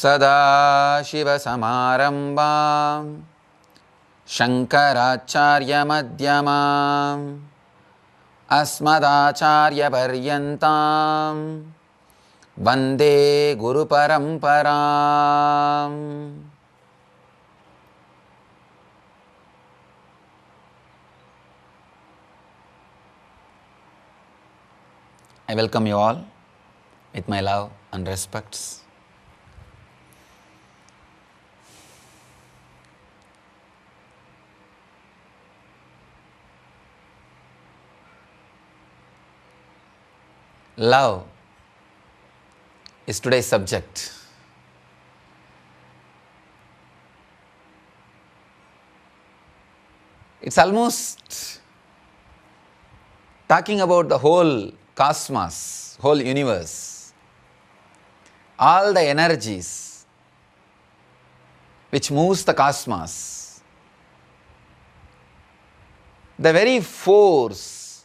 सदाशिवसमारम्भां शङ्कराचार्यमध्यमाम् अस्मदाचार्यपर्यन्तां वन्दे गुरुपरम्पराम्. I welcome you all with my love and respects. Love is today's subject. It's almost talking about the whole cosmos, whole universe, all the energies which moves the cosmos, the very force,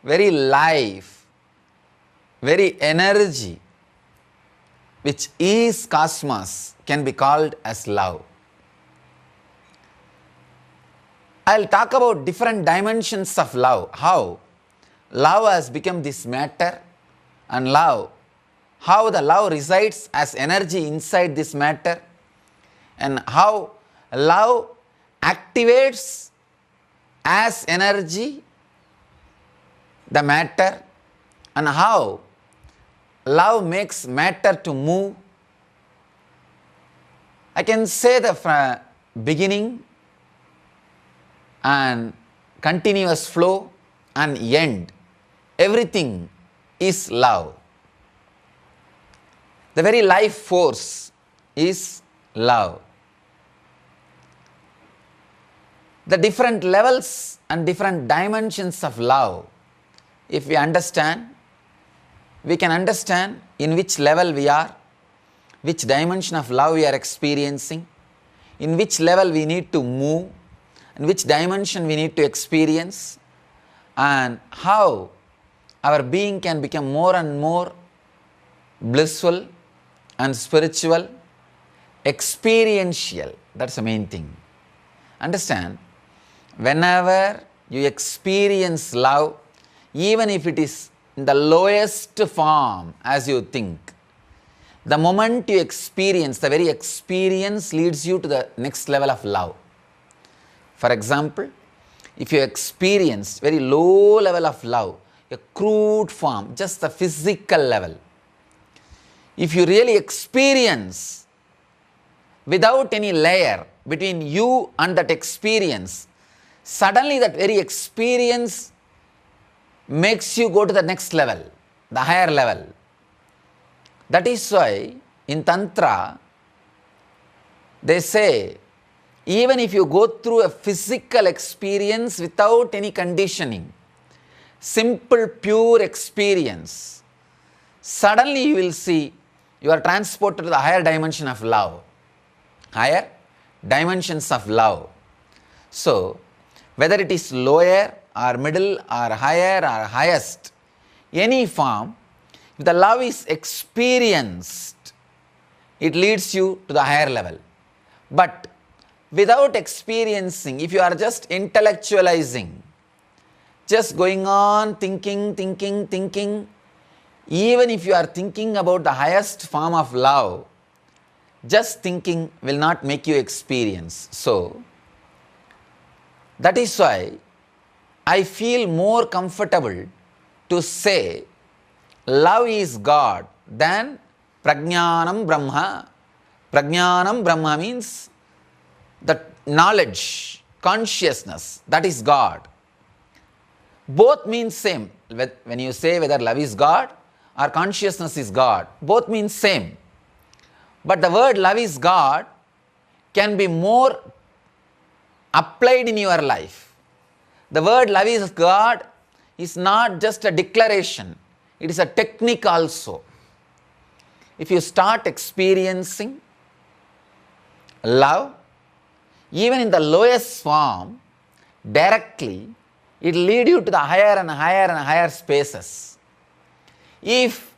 very life, very energy which is cosmos can be called as love. I'll talk about different dimensions of love, how love has become this matter, and how the love resides as energy inside this matter, and how love activates as energy the matter, and how love makes matter to move. I can say the beginning and continuous flow and end. Everything is love. The very life force is love. The different levels and different dimensions of love, if we understand, we can understand in which level we are, which dimension of love we are experiencing, in which level we need to move, in which dimension we need to experience, and how our being can become more and more blissful and spiritual, experiential. That's the main thing. Understand, whenever you experience love, even if it is in the lowest form as you think, the moment you experience, the very experience leads you to the next level of love. For example, if you experience very low level of love, a crude form, just the physical level, if you really experience without any layer between you and that experience, suddenly that very experience makes you go to the next level, the higher level. That is why in Tantra, they say, even if you go through a physical experience without any conditioning, simple, pure experience, suddenly you will see you are transported to the higher dimension of love, higher dimensions of love. So, whether it is lower or middle or higher or highest, any form, if the love is experienced, it leads you to the higher level. But without experiencing, if you are just intellectualizing, just going on thinking, even if you are thinking about the highest form of love, just thinking will not make you experience. So, that is why I feel more comfortable to say love is God than Prajnanam Brahma. Prajnanam Brahma means the knowledge, consciousness, that is God. Both mean same. When you say whether love is God or consciousness is God, both mean same. But the word love is God can be more applied in your life. The word love is God is not just a declaration, it is a technique also. If you start experiencing love, even in the lowest form, directly, it will lead you to the higher and higher and higher spaces. If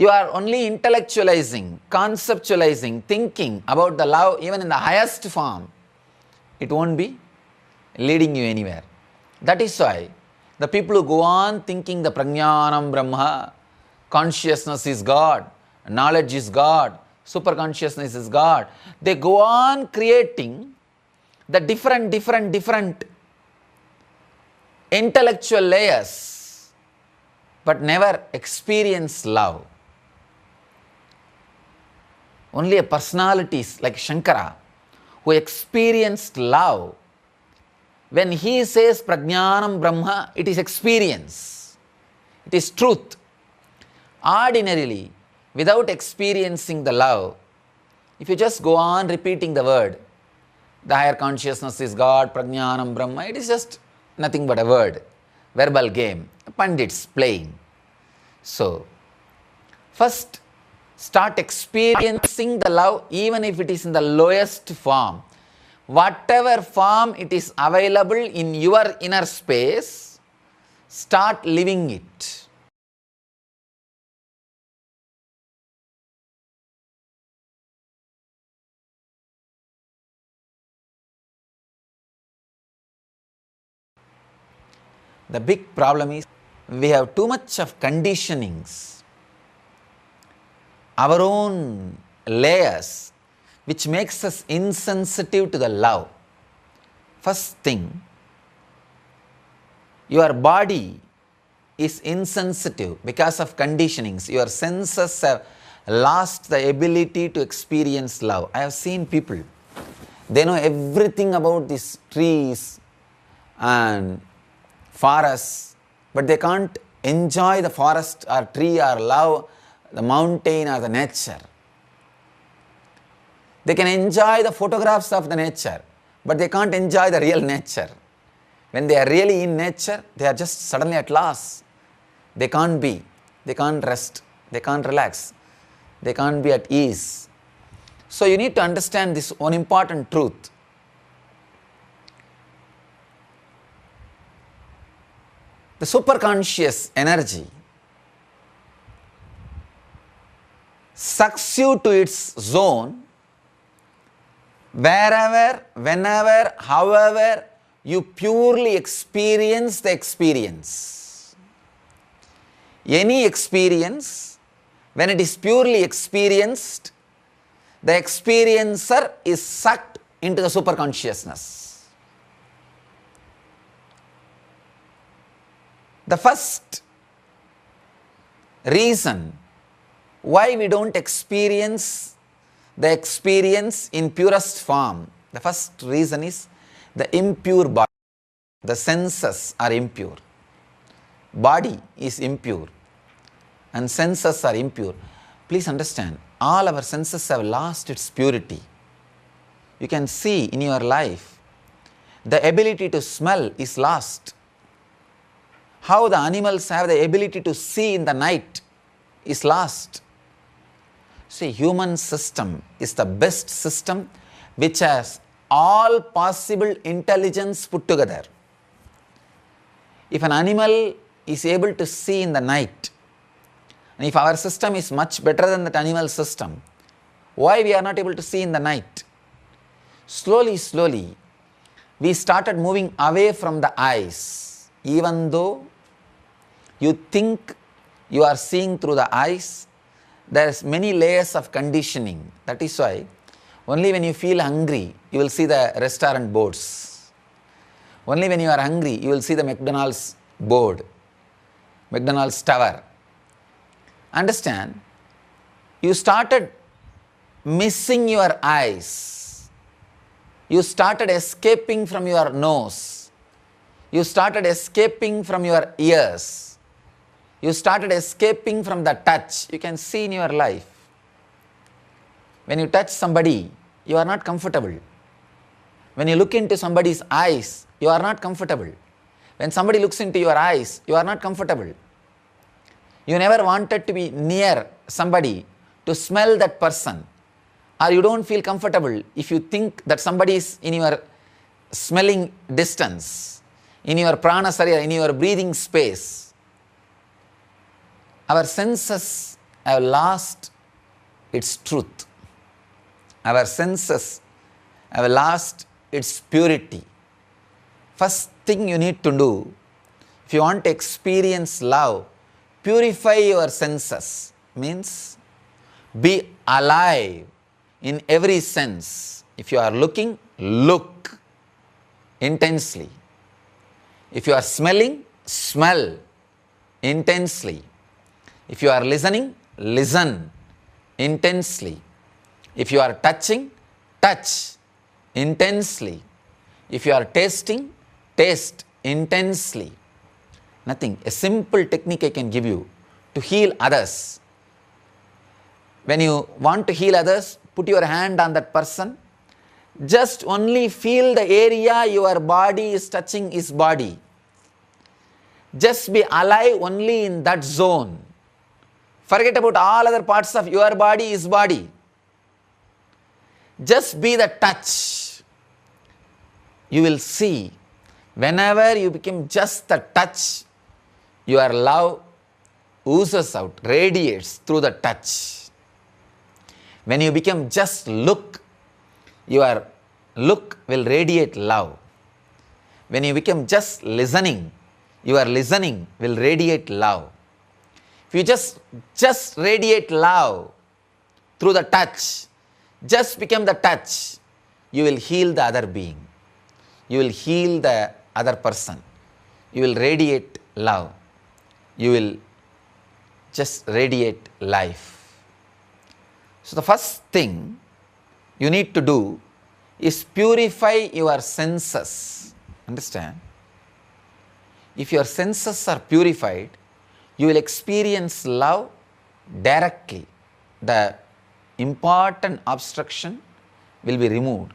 you are only intellectualizing, conceptualizing, thinking about the love even in the highest form, it won't be leading you anywhere. That is why the people who go on thinking the Prajnanam Brahma, consciousness is God, knowledge is God, superconsciousness is God, they go on creating the different intellectual layers, but never experience love. Only a personalities like Shankara who experienced love, when he says Prajnanam Brahma, it is experience, it is truth. Ordinarily, without experiencing the love, if you just go on repeating the word, the higher consciousness is God, Prajnanam Brahma, it is just nothing but a word, verbal game, pandits playing. So, first start experiencing the love even if it is in the lowest form. Whatever form it is available in your inner space, start living it. The big problem is we have too much of conditionings, our own layers, which makes us insensitive to the love. First thing, your body is insensitive because of conditionings. Your senses have lost the ability to experience love. I have seen people, they know everything about these trees and forests, but they can't enjoy the forest or tree or love the mountain or the nature. They can enjoy the photographs of the nature, but they can't enjoy the real nature. When they are really in nature, they are just suddenly at loss. They can't be, they can't rest, they can't relax, they can't be at ease. So you need to understand this one important truth. The superconscious energy sucks you to its zone wherever, whenever, however you purely experience the experience. Any experience, when it is purely experienced, the experiencer is sucked into the superconsciousness. The first reason why we don't experience the experience in purest form, the first reason is the impure body. The senses are impure. Body is impure and senses are impure. Please understand, all our senses have lost its purity. You can see in your life, the ability to smell is lost. How the animals have the ability to see in the night is lost. See, human system is the best system which has all possible intelligence put together. If an animal is able to see in the night, and if our system is much better than that animal system, why we are not able to see in the night? Slowly, we started moving away from the eyes. Even though you think you are seeing through the eyes, there is many layers of conditioning. That is why only when you feel hungry, you will see the restaurant boards. Only when you are hungry, you will see the McDonald's board, McDonald's tower. Understand, you started missing your eyes. You started escaping from your nose. You started escaping from your ears. You started escaping from the touch. You can see in your life. When you touch somebody, you are not comfortable. When you look into somebody's eyes, you are not comfortable. When somebody looks into your eyes, you are not comfortable. You never wanted to be near somebody to smell that person, or you don't feel comfortable if you think that somebody is in your smelling distance, in your prana sarya, in your breathing space. Our senses have lost its truth. Our senses have lost its purity. First thing you need to do, if you want to experience love, purify your senses. Means be alive in every sense. If you are looking, look intensely. If you are smelling, smell intensely. If you are listening, listen intensely. If you are touching, touch intensely. If you are tasting, taste intensely. Nothing. A simple technique I can give you to heal others. When you want to heal others, put your hand on that person. Just only feel the area your body is touching his body. Just be alive only in that zone. Forget about all other parts of your body, his body. Just be the touch. You will see, whenever you become just the touch, your love oozes out, radiates through the touch. When you become just look, your look will radiate love. When you become just listening, your listening will radiate love. If you just radiate love through the touch, just become the touch, you will heal the other being. You will heal the other person. You will radiate love. You will just radiate life. So the first thing you need to do is purify your senses. Understand? If your senses are purified, you will experience love directly. The important obstruction will be removed.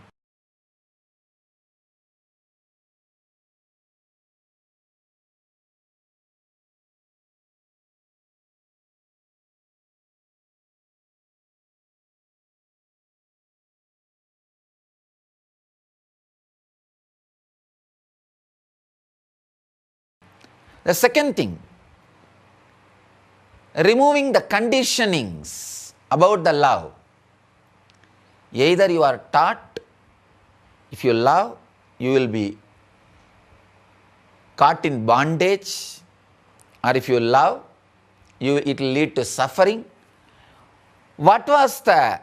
The second thing, removing the conditionings about the love. Either you are taught, if you love, you will be caught in bondage, or if you love, it will lead to suffering. What was the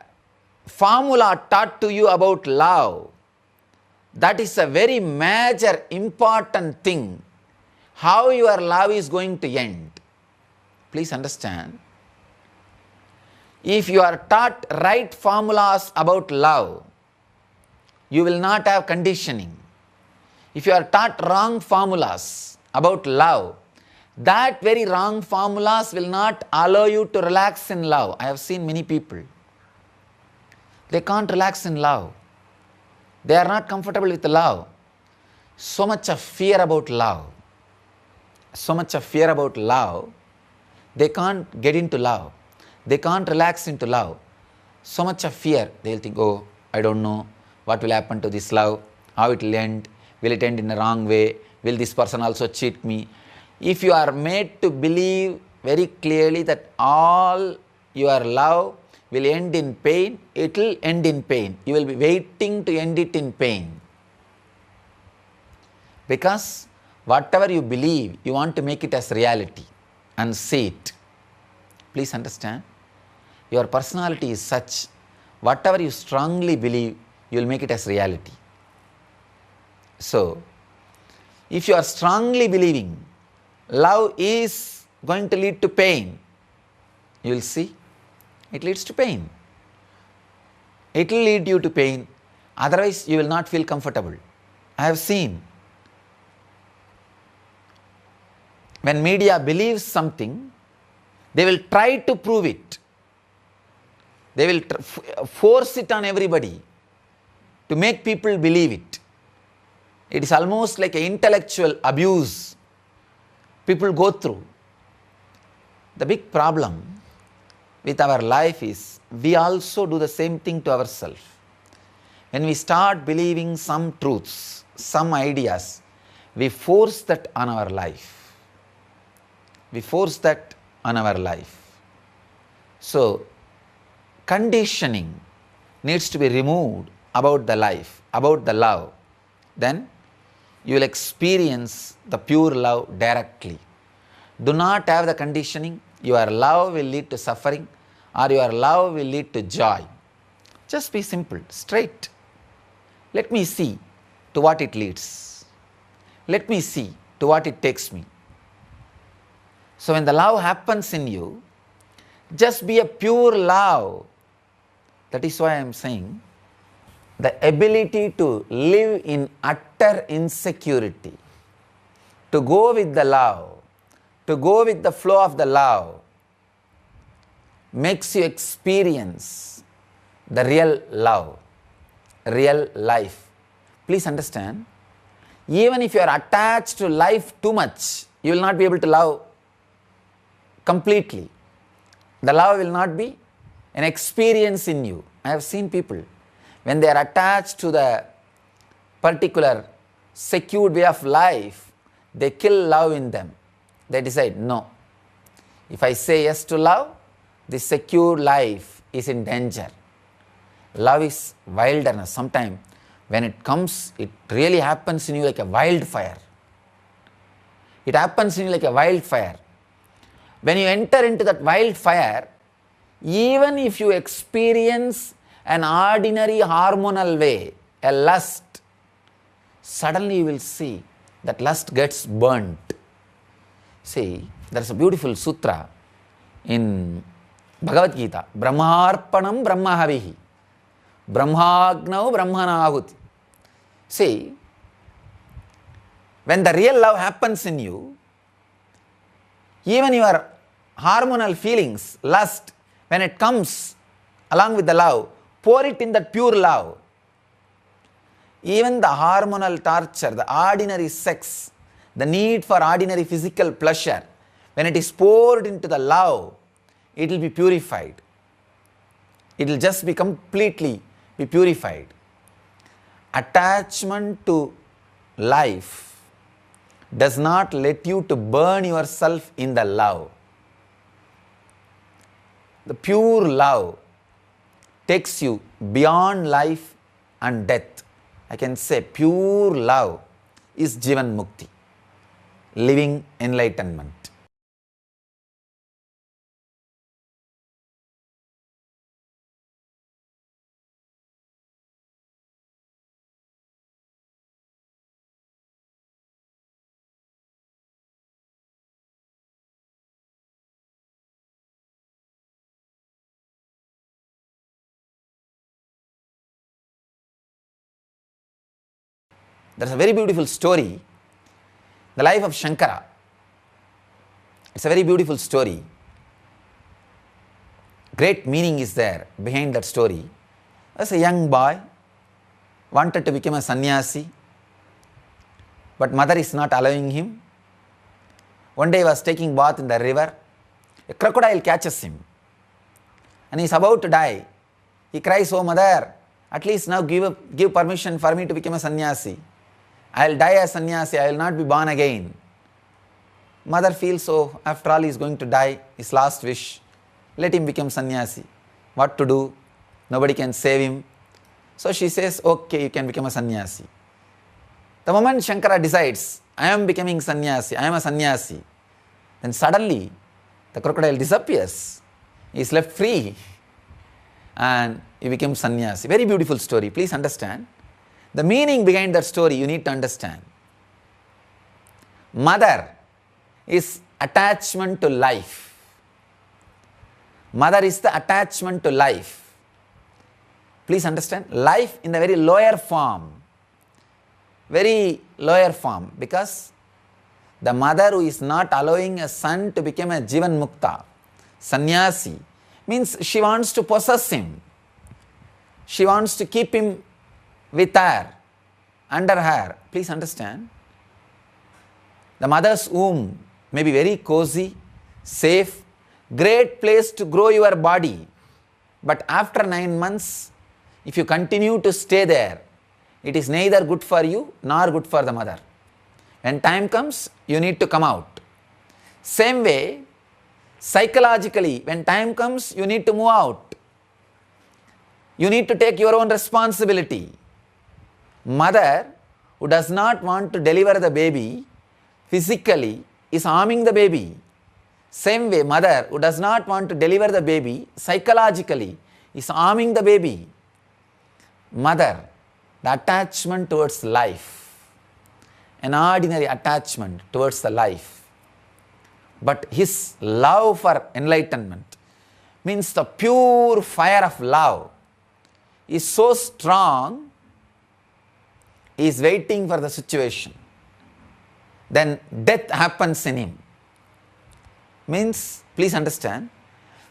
formula taught to you about love? That is a very major, important thing. How your love is going to end. Please understand. If you are taught right formulas about love, you will not have conditioning. If you are taught wrong formulas about love, that very wrong formulas will not allow you to relax in love. I have seen many people. They can't relax in love. They are not comfortable with love. So much of fear about love. So much of fear about love, they can't get into love. They can't relax into love. So much of fear, they'll think, oh, I don't know what will happen to this love, how it will end, will it end in a wrong way, will this person also cheat me? If you are made to believe very clearly that all your love will end in pain, it will end in pain. You will be waiting to end it in pain. Because whatever you believe, you want to make it as reality and see it. Please understand. Your personality is such, whatever you strongly believe, you will make it as reality. So, if you are strongly believing love is going to lead to pain, you will see it leads to pain. It will lead you to pain, otherwise you will not feel comfortable. I have seen when media believes something, they will try to prove it. They will force it on everybody to make people believe it. It is almost like an intellectual abuse people go through. The big problem with our life is we also do the same thing to ourselves. When we start believing some truths, some ideas, we force that on our life. We force that on our life. So, conditioning needs to be removed about the life, about the love. Then you will experience the pure love directly. Do not have the conditioning, your love will lead to suffering or your love will lead to joy. Just be simple, straight. Let me see to what it leads. Let me see to what it takes me. So when the love happens in you, just be a pure love. That is why I am saying the ability to live in utter insecurity, to go with the love, to go with the flow of the love, makes you experience the real love, real life. Please understand, even if you are attached to life too much, you will not be able to love completely. The love will not be an experience in you. I have seen people, when they are attached to the particular secured way of life, they kill love in them. They decide, no, if I say yes to love, this secure life is in danger. Love is wilderness. Sometimes when it comes, it really happens in you like a wildfire. It happens in you like a wildfire. When you enter into that wildfire, even if you experience an ordinary hormonal way, a lust, suddenly you will see that lust gets burnt. See, there is a beautiful sutra in Bhagavad Gita, Brahmarpanam Brahmahavihi, Brahmagnau Brahmanahuti. See, when the real love happens in you, even your hormonal feelings, lust, when it comes along with the love, pour it in that pure love. Even the hormonal torture, the ordinary sex, the need for ordinary physical pleasure, when it is poured into the love, it will be purified. It will just be completely be purified. Attachment to life does not let you to burn yourself in the love. The pure love takes you beyond life and death. I can say pure love is Jivan Mukti, living enlightenment. There is a very beautiful story, the life of Shankara. It's a very beautiful story. Great meaning is there behind that story. As a young boy, wanted to become a sannyasi, but mother is not allowing him. One day he was taking bath in the river. A crocodile catches him and he is about to die. He cries, "Oh mother, at least now give permission for me to become a sannyasi. I will die as sannyasi, I will not be born again." Mother feels, oh, after all he is going to die, his last wish, let him become sannyasi. What to do? Nobody can save him. So she says, okay, you can become a sannyasi. The moment Shankara decides, I am becoming sannyasi, I am a sannyasi, then suddenly the crocodile disappears. He is left free and he becomes sannyasi. Very beautiful story, please understand. The meaning behind that story you need to understand. Mother is attachment to life. Mother is the attachment to life. Please understand, life in the very lower form. Very lower form, because the mother who is not allowing a son to become a Jivan Mukta, sannyasi, means she wants to possess him. She wants to keep him with her, under her. Please understand, the mother's womb may be very cozy, safe, great place to grow your body. But after 9 months, if you continue to stay there, it is neither good for you nor good for the mother. When time comes, you need to come out. Same way, Psychologically, when time comes, you need to move out. You need to take your own responsibility. Mother who does not want to deliver the baby physically is harming the baby. Same way, mother who does not want to deliver the baby psychologically is harming the baby. Mother, the attachment towards life, an ordinary attachment towards the life. But his love for enlightenment means the pure fire of love is so strong, he is waiting for the situation. Then death happens in him. Means, please understand,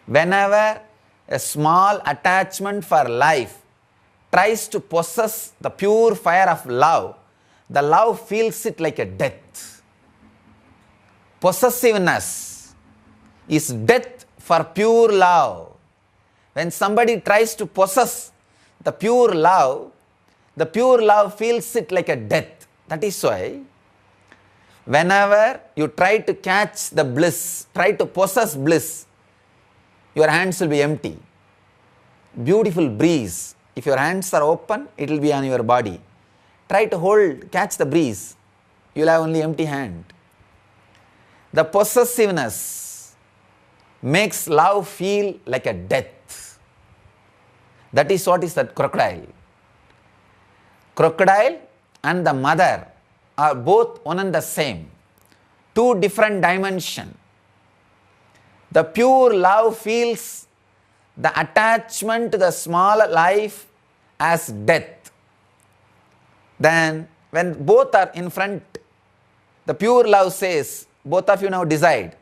whenever a small attachment for life tries to possess the pure fire of love, the love feels it like a death. Possessiveness is death for pure love. When somebody tries to possess the pure love feels it like a death. That is why whenever you try to catch the bliss, try to possess bliss, your hands will be empty. Beautiful breeze. If your hands are open, it will be on your body. Try to catch the breeze. You will have only empty hand. The possessiveness makes love feel like a death. That is what is that crocodile. Crocodile and the mother are both one and the same. Two different dimensions. The pure love feels the attachment to the small life as death. Then when both are in front, the pure love says, both of you now decide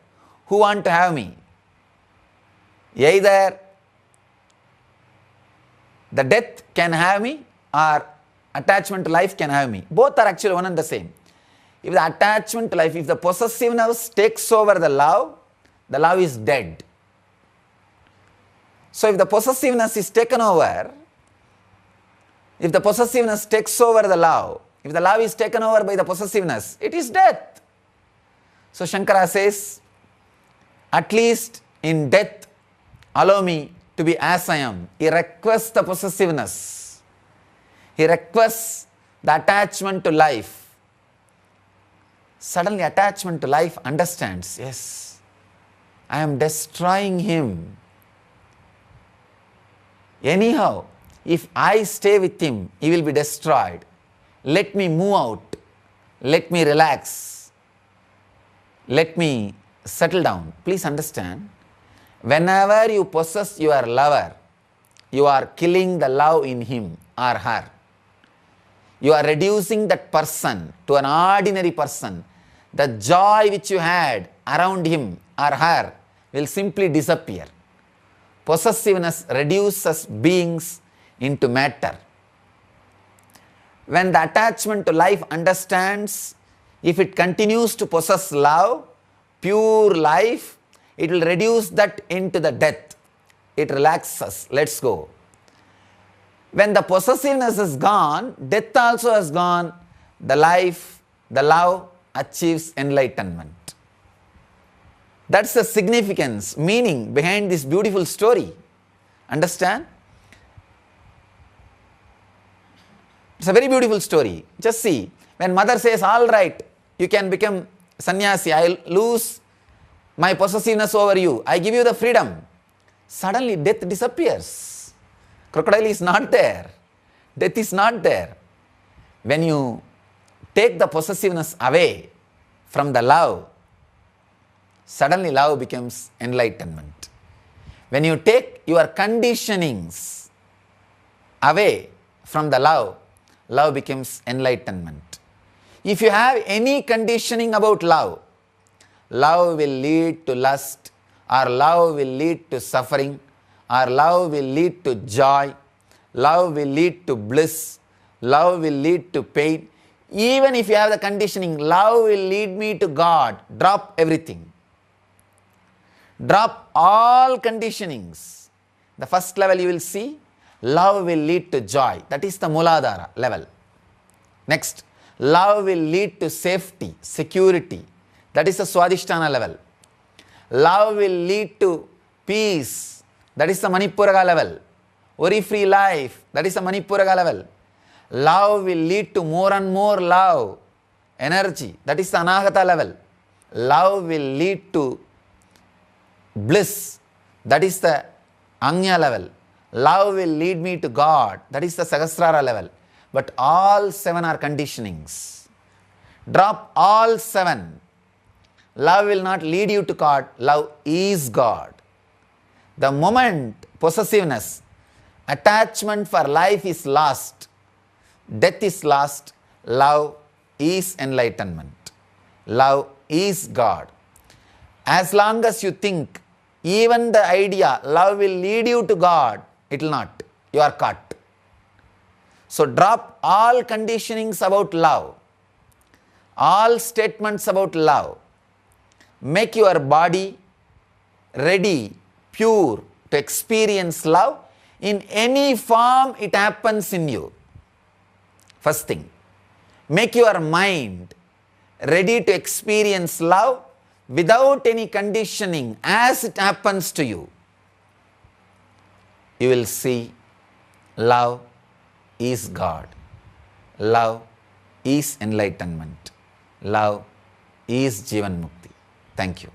who want to have me. Either the death can have me or attachment to life can have me. Both are actually one and the same. If the attachment to life, if the possessiveness takes over the love is dead. So if the possessiveness is taken over, if the possessiveness takes over the love, if the love is taken over by the possessiveness, it is death. So Shankara says, at least in death, allow me to be as I am. He requests the possessiveness. He requests the attachment to life. Suddenly attachment to life understands, yes, I am destroying him. Anyhow, if I stay with him, he will be destroyed. Let me move out. Let me relax. Let me settle down. Please understand, whenever you possess your lover, you are killing the love in him or her. You are reducing that person to an ordinary person. The joy which you had around him or her will simply disappear. Possessiveness reduces beings into matter. When the attachment to life understands, if it continues to possess love, pure life, it will reduce that into the death. It relaxes. Let's go. When the possessiveness is gone, death also has gone. The life, the love achieves enlightenment. That's the significance, meaning behind this beautiful story. Understand? It's a very beautiful story. Just see, when mother says, all right, you can become sannyasi, I'll lose my possessiveness over you, I give you the freedom. Suddenly death disappears. Crocodile is not there. Death is not there. When you take the possessiveness away from the love, suddenly love becomes enlightenment. When you take your conditionings away from the love, love becomes enlightenment. If you have any conditioning about love, love will lead to lust, or love will lead to suffering, or love will lead to joy, love will lead to bliss, love will lead to pain. Even if you have the conditioning, love will lead me to God, drop everything. Drop all conditionings. The first level you will see, love will lead to joy. That is the Muladhara level. Next, love will lead to safety, security. That is the Swadhisthana level. Love will lead to peace. That is the Manipuraga level. Worry-free life. That is the Manipuraga level. Love will lead to more and more love, energy. That is the Anahata level. Love will lead to bliss. That is the Anya level. Love will lead me to God. That is the Sahasrara level. But all 7 are conditionings. Drop all 7. Love will not lead you to God. Love is God. The moment possessiveness, attachment for life is lost, death is lost, love is enlightenment. Love is God. As long as you think, even the idea, love will lead you to God, it will not. You are caught. So drop all conditionings about love, all statements about love. Make your body ready, pure to experience love in any form it happens in you. First thing, make your mind ready to experience love without any conditioning as it happens to you. You will see love is God. Love is enlightenment. Love is Jivan Mukti. Thank you.